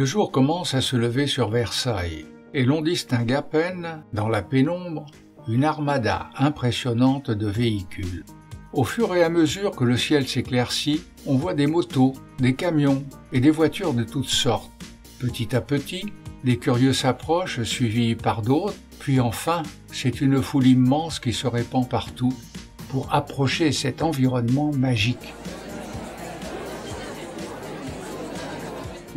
Le jour commence à se lever sur Versailles, et l'on distingue à peine, dans la pénombre, une armada impressionnante de véhicules. Au fur et à mesure que le ciel s'éclaircit, on voit des motos, des camions et des voitures de toutes sortes. Petit à petit, des curieux s'approchent, suivis par d'autres, puis enfin, c'est une foule immense qui se répand partout pour approcher cet environnement magique.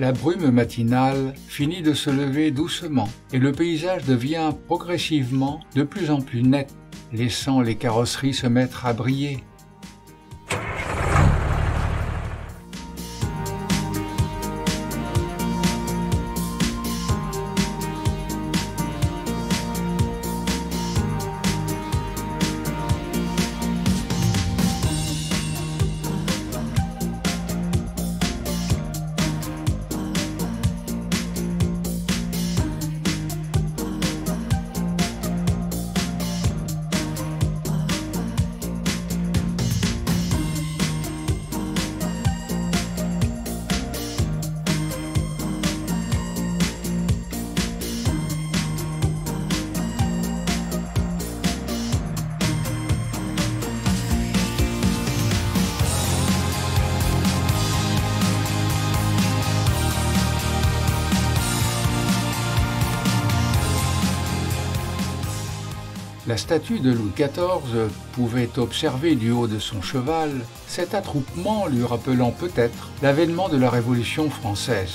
La brume matinale finit de se lever doucement et le paysage devient progressivement de plus en plus net, laissant les carrosseries se mettre à briller. La statue de Louis XIV pouvait observer du haut de son cheval cet attroupement lui rappelant peut-être l'avènement de la Révolution française.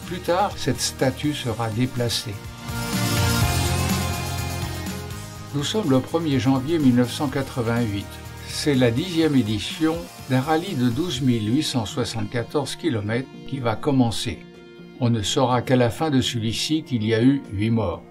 Plus tard, cette statue sera déplacée. Nous sommes le 1er janvier 1988. C'est la 10e édition d'un rallye de 12 874 km qui va commencer. On ne saura qu'à la fin de celui-ci qu'il y a eu 8 morts.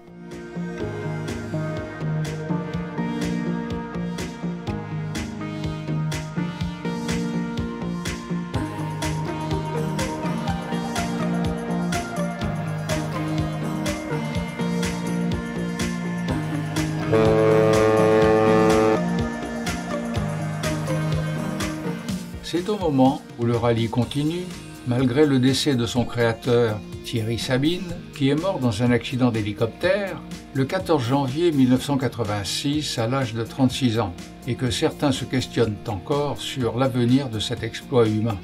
C'est au moment où le rallye continue, malgré le décès de son créateur Thierry Sabine, qui est mort dans un accident d'hélicoptère le 14 janvier 1986 à l'âge de 36 ans, et que certains se questionnent encore sur l'avenir de cet exploit humain.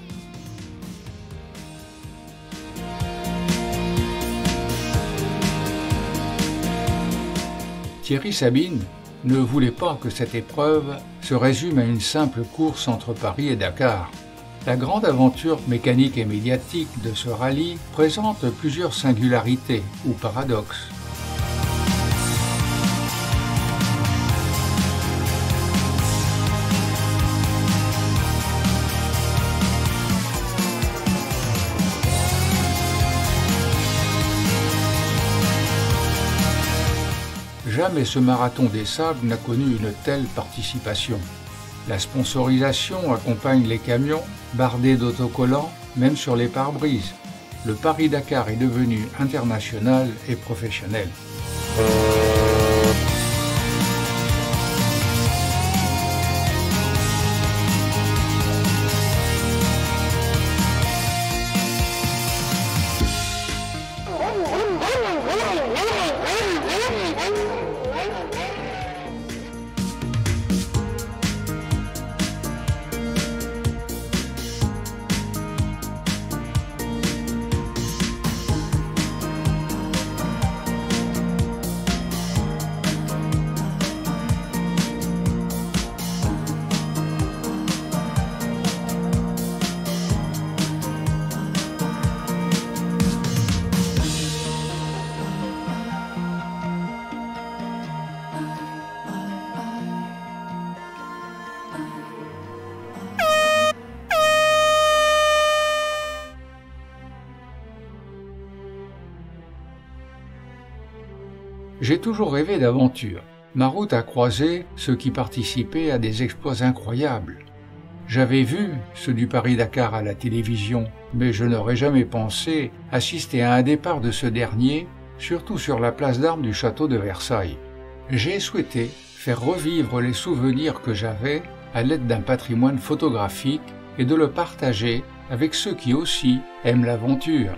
Thierry Sabine ne voulait pas que cette épreuve se résume à une simple course entre Paris et Dakar. La grande aventure mécanique et médiatique de ce rallye présente plusieurs singularités ou paradoxes. Jamais ce marathon des sables n'a connu une telle participation. La sponsorisation accompagne les camions, bardés d'autocollants, même sur les pare-brises. Le Paris-Dakar est devenu international et professionnel. J'ai toujours rêvé d'aventure. Ma route a croisé ceux qui participaient à des exploits incroyables. J'avais vu ceux du Paris-Dakar à la télévision, mais je n'aurais jamais pensé assister à un départ de ce dernier, surtout sur la place d'armes du château de Versailles. J'ai souhaité faire revivre les souvenirs que j'avais à l'aide d'un patrimoine photographique et de le partager avec ceux qui aussi aiment l'aventure.